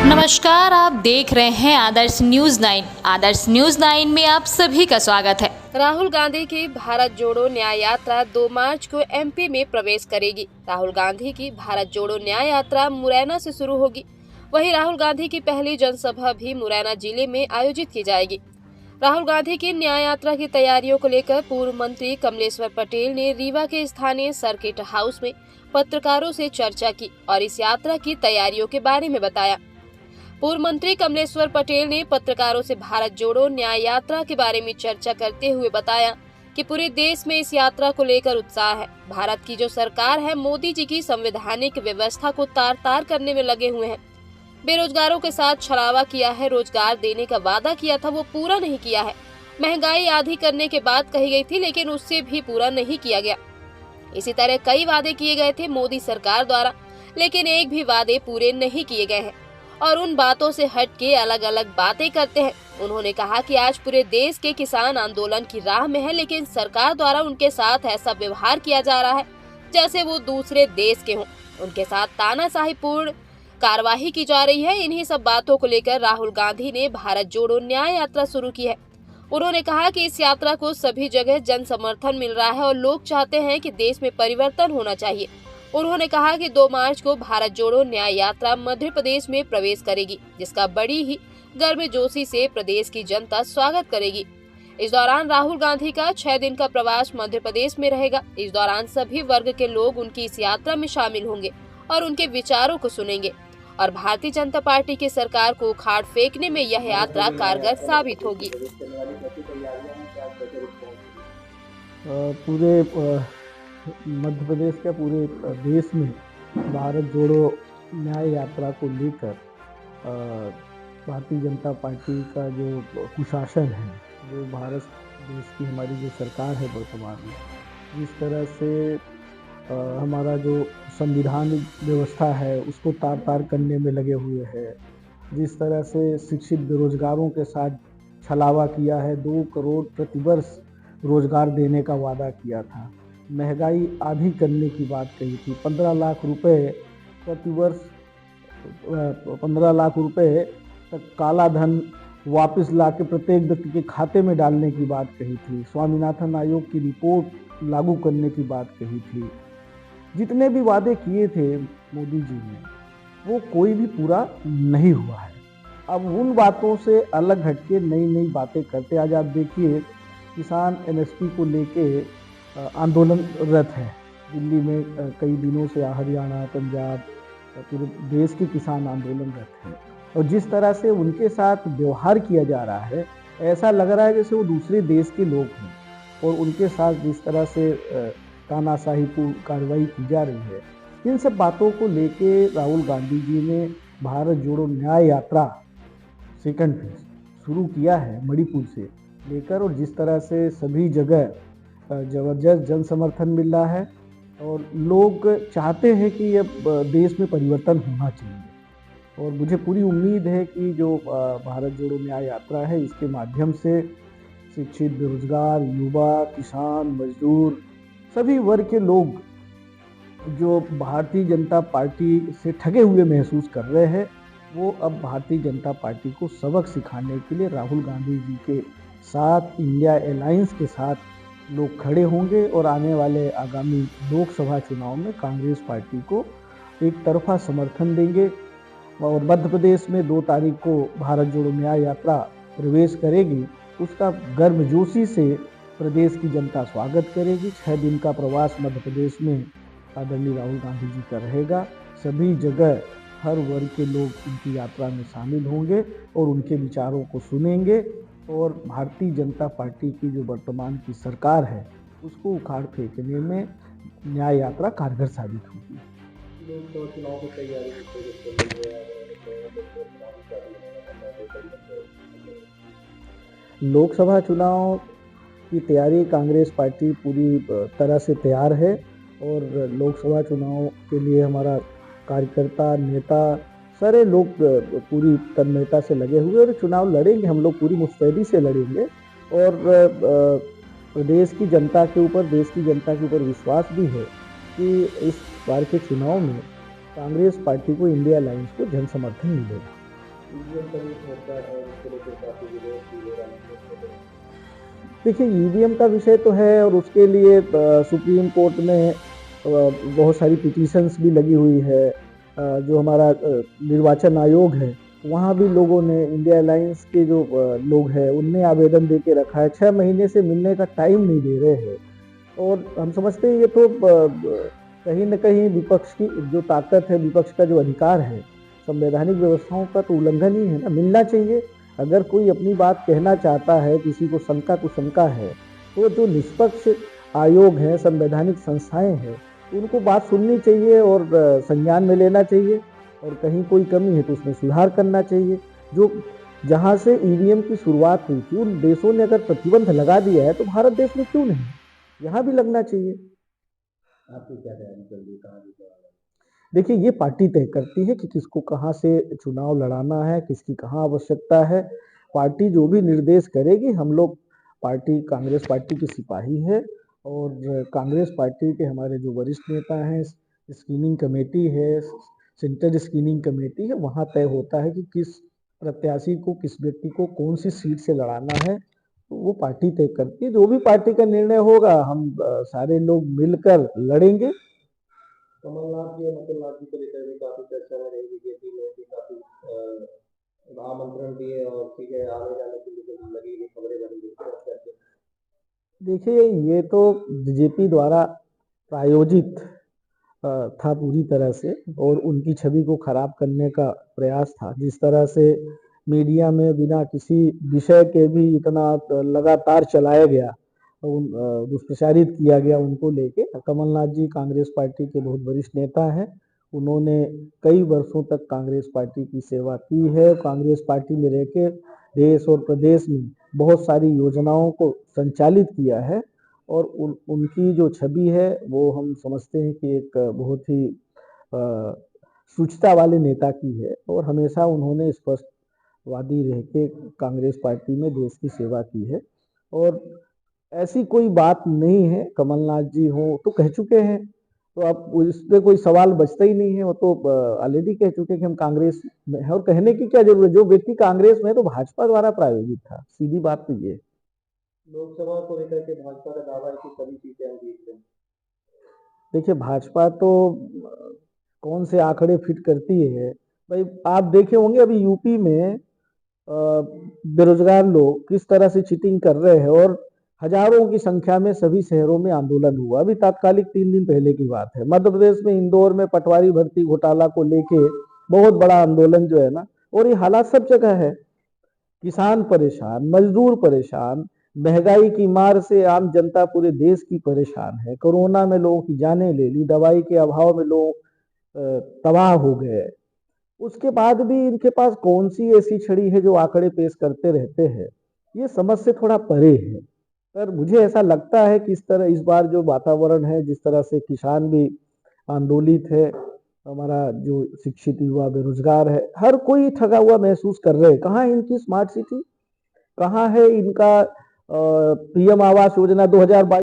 नमस्कार, आप देख रहे हैं आदर्श न्यूज 9। आदर्श न्यूज 9 में आप सभी का स्वागत है। राहुल गांधी की भारत जोड़ो न्याय यात्रा 2 मार्च को एमपी में प्रवेश करेगी। राहुल गांधी की भारत जोड़ो न्याय यात्रा मुरैना से शुरू होगी। वहीं राहुल गांधी की पहली जनसभा भी मुरैना जिले में आयोजित की जाएगी। राहुल गांधी की न्याय यात्रा की तैयारियों को लेकर पूर्व मंत्री कमलेश्वर पटेल ने रीवा के स्थानीय सर्किट हाउस में पत्रकारों से चर्चा की और इस यात्रा की तैयारियों के बारे में बताया। पूर्व मंत्री कमलेश्वर पटेल ने पत्रकारों से भारत जोड़ो न्याय यात्रा के बारे में चर्चा करते हुए बताया कि पूरे देश में इस यात्रा को लेकर उत्साह है। भारत की जो सरकार है, मोदी जी की संवैधानिक व्यवस्था को तार तार करने में लगे हुए हैं। बेरोजगारों के साथ छलावा किया है, रोजगार देने का वादा किया था वो पूरा नहीं किया है। महंगाई आधी करने के बाद कही गई थी, लेकिन उससे भी पूरा नहीं किया गया। इसी तरह कई वादे किए गए थे मोदी सरकार द्वारा, लेकिन एक भी वादे पूरे नहीं किए गए हैं और उन बातों से हट के अलग अलग बातें करते हैं। उन्होंने कहा कि आज पूरे देश के किसान आंदोलन की राह में है, लेकिन सरकार द्वारा उनके साथ ऐसा व्यवहार किया जा रहा है जैसे वो दूसरे देश के हों। उनके साथ तानाशाहीपूर्ण कार्यवाही की जा रही है। इन्हीं सब बातों को लेकर राहुल गांधी ने भारत जोड़ो न्याय यात्रा शुरू की है। उन्होंने कहा कि इस यात्रा को सभी जगह जन समर्थन मिल रहा है और लोग चाहते हैं कि देश में परिवर्तन होना चाहिए। उन्होंने कहा कि 2 मार्च को भारत जोड़ो न्याय यात्रा मध्य प्रदेश में प्रवेश करेगी, जिसका बड़ी ही गर्मजोशी से प्रदेश की जनता स्वागत करेगी। इस दौरान राहुल गांधी का 6 दिन का प्रवास मध्य प्रदेश में रहेगा। इस दौरान सभी वर्ग के लोग उनकी इस यात्रा में शामिल होंगे और उनके विचारों को सुनेंगे और भारतीय जनता पार्टी की सरकार को उखाड़ फेंकने में यह यात्रा कारगर साबित होगी। पूरे मध्य प्रदेश के पूरे देश में भारत जोड़ो न्याय यात्रा को लेकर भारतीय जनता पार्टी का जो कुशासन है, जो भारत देश की हमारी जो सरकार है वर्तमान में, जिस तरह से हमारा जो संविधान व्यवस्था है उसको तार तार करने में लगे हुए हैं, जिस तरह से शिक्षित बेरोजगारों के साथ छलावा किया है, 2 करोड़ प्रतिवर्ष रोजगार देने का वादा किया था, महंगाई आधी करने की बात कही थी, 15 लाख रुपए प्रतिवर्ष 15 लाख रुपए तक काला धन वापस ला के प्रत्येक व्यक्ति के खाते में डालने की बात कही थी, स्वामीनाथन आयोग की रिपोर्ट लागू करने की बात कही थी। जितने भी वादे किए थे मोदी जी ने, वो कोई भी पूरा नहीं हुआ है। अब उन बातों से अलग हटके नई नई बातें करते। आज आप देखिए, किसान एमएसपी को लेके आंदोलनरत है दिल्ली में कई दिनों से। हरियाणा, पंजाब, पूरे देश के किसान आंदोलनरत हैं और जिस तरह से उनके साथ व्यवहार किया जा रहा है, ऐसा लग रहा है जैसे वो दूसरे देश के लोग हैं और उनके साथ जिस तरह से तानाशाहीपूर्ण कार्रवाई की जा रही है, इन सब बातों को लेके राहुल गांधी जी ने भारत जोड़ो न्याय यात्रा सेकंड फेज शुरू किया है मणिपुर से लेकर, और जिस तरह से सभी जगह जबरदस्त जन समर्थन मिल रहा है और लोग चाहते हैं कि ये देश में परिवर्तन होना चाहिए। और मुझे पूरी उम्मीद है कि जो भारत जोड़ो न्याय यात्रा है, इसके माध्यम से शिक्षित, बेरोजगार, युवा, किसान, मजदूर, सभी वर्ग के लोग जो भारतीय जनता पार्टी से ठगे हुए महसूस कर रहे हैं, वो अब भारतीय जनता पार्टी को सबक सिखाने के लिए राहुल गांधी जी के साथ, इंडिया अलायंस के साथ लोग खड़े होंगे और आने वाले आगामी लोकसभा चुनाव में कांग्रेस पार्टी को एक तरफा समर्थन देंगे। और मध्य प्रदेश में 2 तारीख को भारत जोड़ो न्याय यात्रा प्रवेश करेगी, उसका गर्मजोशी से प्रदेश की जनता स्वागत करेगी। 6 दिन का प्रवास मध्य प्रदेश में आदरणीय राहुल गांधी जी का रहेगा। सभी जगह हर वर्ग के लोग उनकी यात्रा में शामिल होंगे और उनके विचारों को सुनेंगे और भारतीय जनता पार्टी की जो वर्तमान की सरकार है उसको उखाड़ फेंकने में न्याय यात्रा कारगर साबित होगी। लोकसभा चुनाव की तैयारी लोकसभा चुनाव की तैयारी कांग्रेस पार्टी पूरी तरह से तैयार है और लोकसभा चुनाव के लिए हमारा कार्यकर्ता, नेता, सारे लोग पूरी तन्मयता से लगे हुए और चुनाव लड़ेंगे। हम लोग पूरी मुस्तैदी से लड़ेंगे और प्रदेश की जनता के ऊपर, देश की जनता के ऊपर विश्वास भी है कि इस बार के चुनाव में कांग्रेस पार्टी को, इंडिया अलायंस को जन समर्थन मिलेगा। ईवीएम का भी मुद्दा है, उसको लेकर काफ़ी विरोध भी हो रहा है। देखिए, ईवीएम का विषय तो है और उसके लिए सुप्रीम कोर्ट में बहुत सारी पिटीशंस भी लगी हुई है। जो हमारा निर्वाचन आयोग है, वहाँ भी लोगों ने, इंडिया अलायंस के जो लोग हैं, उनने आवेदन दे के रखा है। 6 महीने से मिलने का टाइम नहीं दे रहे हैं और हम समझते हैं ये तो कहीं न कहीं विपक्ष की जो ताकत है, विपक्ष का जो अधिकार है, संवैधानिक व्यवस्थाओं का तो उल्लंघन ही है ना, मिलना चाहिए। अगर कोई अपनी बात कहना चाहता है, किसी को शंका कुशंका है, तो जो निष्पक्ष आयोग हैं, संवैधानिक संस्थाएँ हैं, उनको बात सुननी चाहिए और संज्ञान में लेना चाहिए और कहीं कोई कमी है तो उसमें सुधार करना चाहिए। जो जहाँ से ईवीएम की शुरुआत हुई थी, उन देशों ने अगर प्रतिबंध लगा दिया है, तो भारत देश में क्यों नहीं? यहाँ भी लगना चाहिए। आपकी क्या राय है, कहाँ भी? देखिए, ये पार्टी तय करती है कि किसको कहाँ से चुनाव लड़ाना है, किसकी कहाँ आवश्यकता है। पार्टी जो भी निर्देश करेगी, हम लोग पार्टी, कांग्रेस पार्टी के सिपाही है और कांग्रेस पार्टी के हमारे जो वरिष्ठ नेता हैं, स्क्रीनिंग कमेटी है, सेंट्रल स्क्रीनिंग कमेटी है, वहाँ तय होता है कि किस प्रत्याशी को, किस व्यक्ति को कौन सी सीट से लड़ाना है, तो वो पार्टी तय करती है। जो भी पार्टी का निर्णय होगा, हम सारे लोग मिलकर लड़ेंगे। कमलनाथ जी और नकुलनाथ जी को लेकर भी काफी चर्चा में रही, बीजेपी में भी काफी आमंत्रण दिए और चीजें आने जाने की लेकर लगी हुई खबरें बनी हुई। देखिए, ये तो बीजेपी द्वारा प्रायोजित था पूरी तरह से और उनकी छवि को खराब करने का प्रयास था। जिस तरह से मीडिया में बिना किसी विषय के भी इतना लगातार चलाया गया, दुष्प्रचारित किया गया उनको लेके। कमलनाथ जी कांग्रेस पार्टी के बहुत वरिष्ठ नेता हैं। उन्होंने कई वर्षों तक कांग्रेस पार्टी की सेवा की है। कांग्रेस पार्टी में रह के देश और प्रदेश में बहुत सारी योजनाओं को संचालित किया है और उनकी जो छवि है वो हम समझते हैं कि एक बहुत ही शुचिता वाले नेता की है और हमेशा उन्होंने स्पष्टवादी रह के कांग्रेस पार्टी में देश की सेवा की है और ऐसी कोई बात नहीं है। कमलनाथ जी हो तो कह चुके हैं, तो अब इस पे कोई सवाल बचता ही नहीं है। वो तो ऑलरेडी कह चुके हैं कि हम कांग्रेस में है और कहने की क्या जरूरत है। जो व्यक्ति कांग्रेस में है तो भाजपा द्वारा प्रायोजित था, सीधी बात तो ये। लोकसभा को लेकर के भाजपा का दावा है कि सभी सीटें हम जीत लें। देखिए, भाजपा तो कौन से आंकड़े फिट करती है भाई। आप देखे होंगे अभी यूपी में बेरोजगार लोग किस तरह से चीटिंग कर रहे हैं और हजारों की संख्या में सभी शहरों में आंदोलन हुआ। अभी तात्कालिक 3 दिन पहले की बात है। मध्य प्रदेश में इंदौर में पटवारी भर्ती घोटाला को लेके बहुत बड़ा आंदोलन जो है ना, और ये हालात सब जगह है। किसान परेशान, मजदूर परेशान, महंगाई की मार से आम जनता पूरे देश की परेशान है। कोरोना में लोगों की जानें ले ली, दवाई के अभाव में लोग तबाह हो गए। उसके बाद भी इनके पास कौन सी ऐसी छड़ी है जो आंकड़े पेश करते रहते हैं। ये समझ से थोड़ा परे है। पर मुझे ऐसा लगता है कि इस तरह इस बार जो वातावरण है, जिस तरह से किसान भी आंदोलित है, हमारा जो शिक्षित युवा बेरोजगार है, हर कोई ठगा हुआ महसूस कर रहे हैं। कहाँ है इनकी स्मार्ट सिटी, कहाँ है इनका पीएम आवास योजना 2022